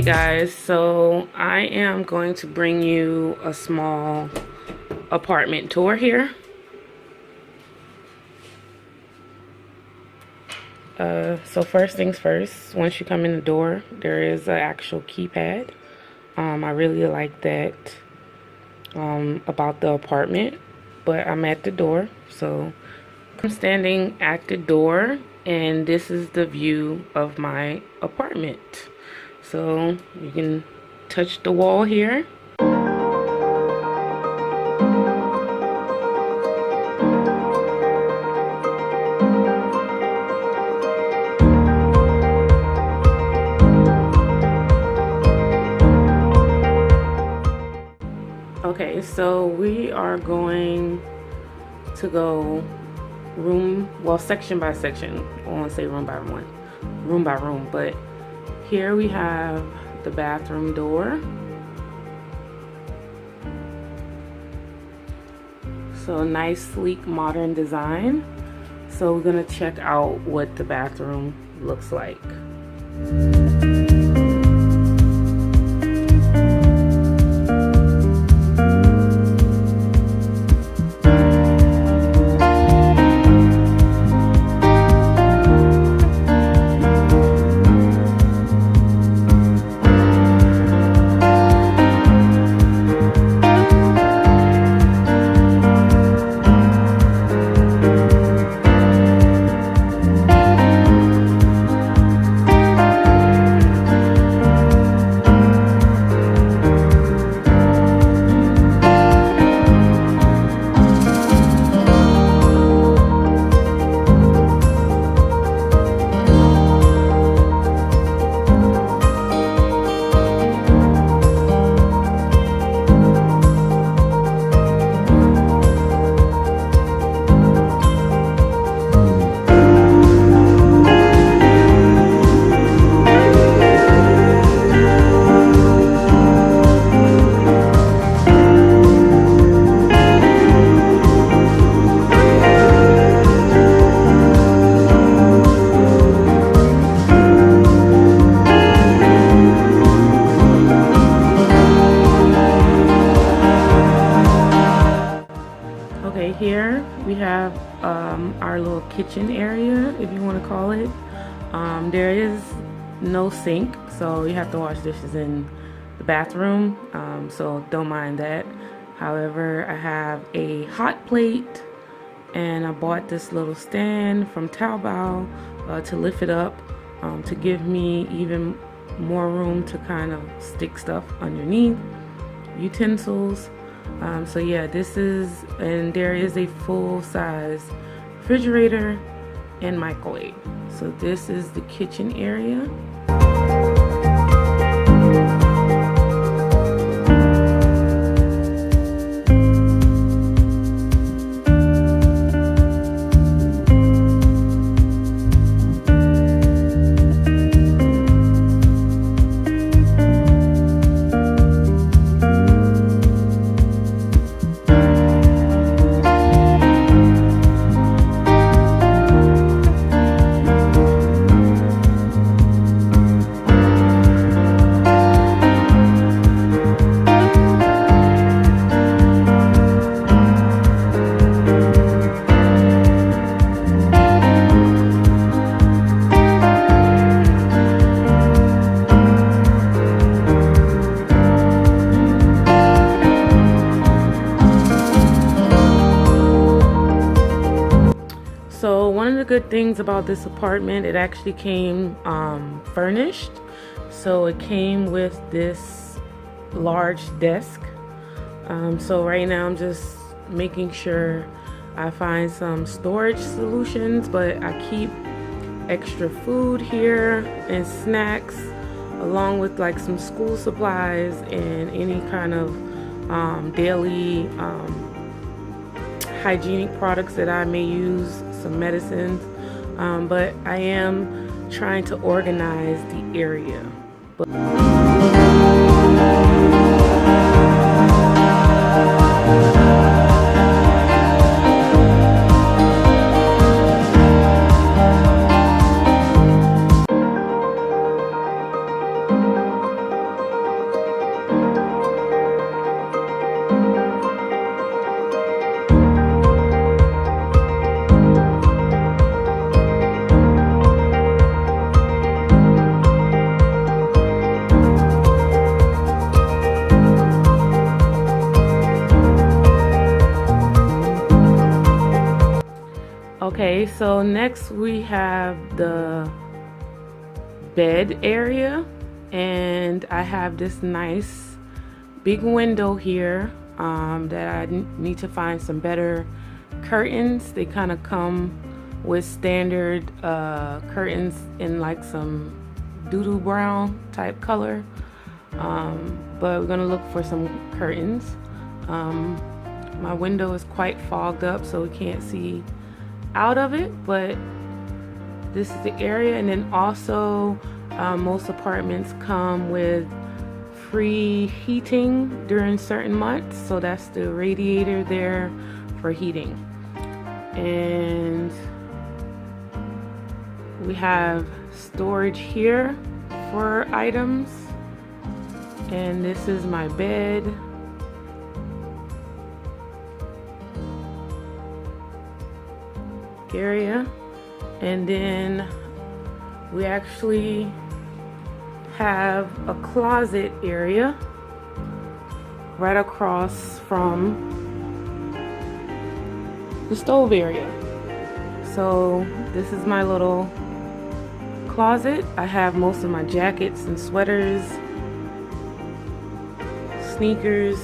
Guys, so I am going to bring you a small apartment tour here. So first things first, once you come in the door, there is an actual keypad. I really like that about the apartment, but I'm at the door. So I'm standing at the door, and this is the view of my apartment. So you can touch the wall here. Okay, so we are going to go section by section. I won't say room by room, but here we have the bathroom door. So nice, sleek, modern design. So we're gonna check out what the bathroom looks like. Okay, here we have our little kitchen area, if you want to call it. There is no sink, so you have to wash dishes in the bathroom, so don't mind that. However, I have a hot plate, and I bought this little stand from Taobao to lift it up, to give me even more room to kind of stick stuff underneath, utensils. So yeah, there is a full-size refrigerator and microwave. So this is the kitchen area. So one of the good things about this apartment, it actually came furnished. So it came with this large desk. So right now I'm just making sure I find some storage solutions, but I keep extra food here and snacks, along with like some school supplies and any kind of daily hygienic products that I may use, some medicines, but I am trying to organize the area. Okay, so next we have the bed area, and I have this nice big window here that I need to find some better curtains. They kind of come with standard curtains in like some doo-doo brown type color, but we're gonna look for some curtains. My window is quite fogged up, so we can't see out of it, but this is the area. And then also most apartments come with free heating during certain months, so that's the radiator there for heating. And we have storage here for items, and this is my bed. Area, and then we actually have a closet area right across from the stove area. So this is my little closet. I have most of my jackets and sweaters, sneakers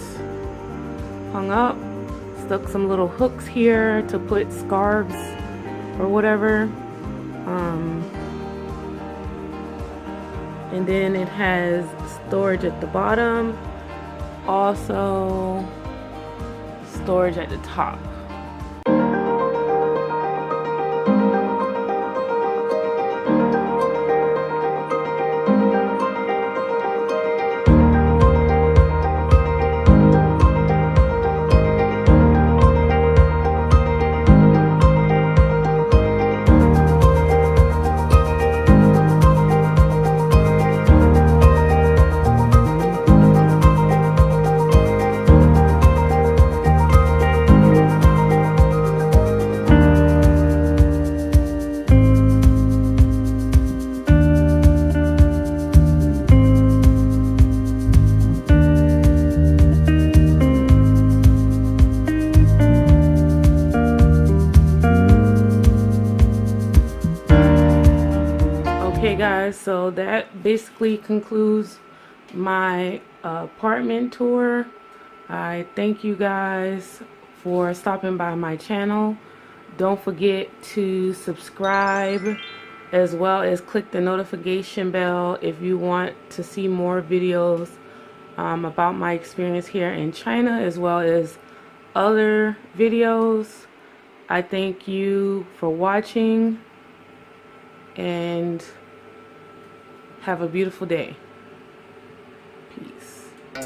hung up. Stuck some little hooks here to put scarves or whatever, and then it has storage at the bottom, also storage at the top. Okay guys, so that basically concludes my apartment tour. I thank you guys for stopping by my channel. Don't forget to subscribe, as well as click the notification bell if you want to see more videos about my experience here in China, as well as other videos. I thank you for watching, and have a beautiful day. Peace. Oh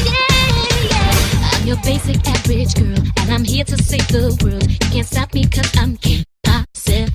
yeah, yeah. I'm your basic average girl, and I'm here to save the world. You can't stop me 'cause I'm king. I said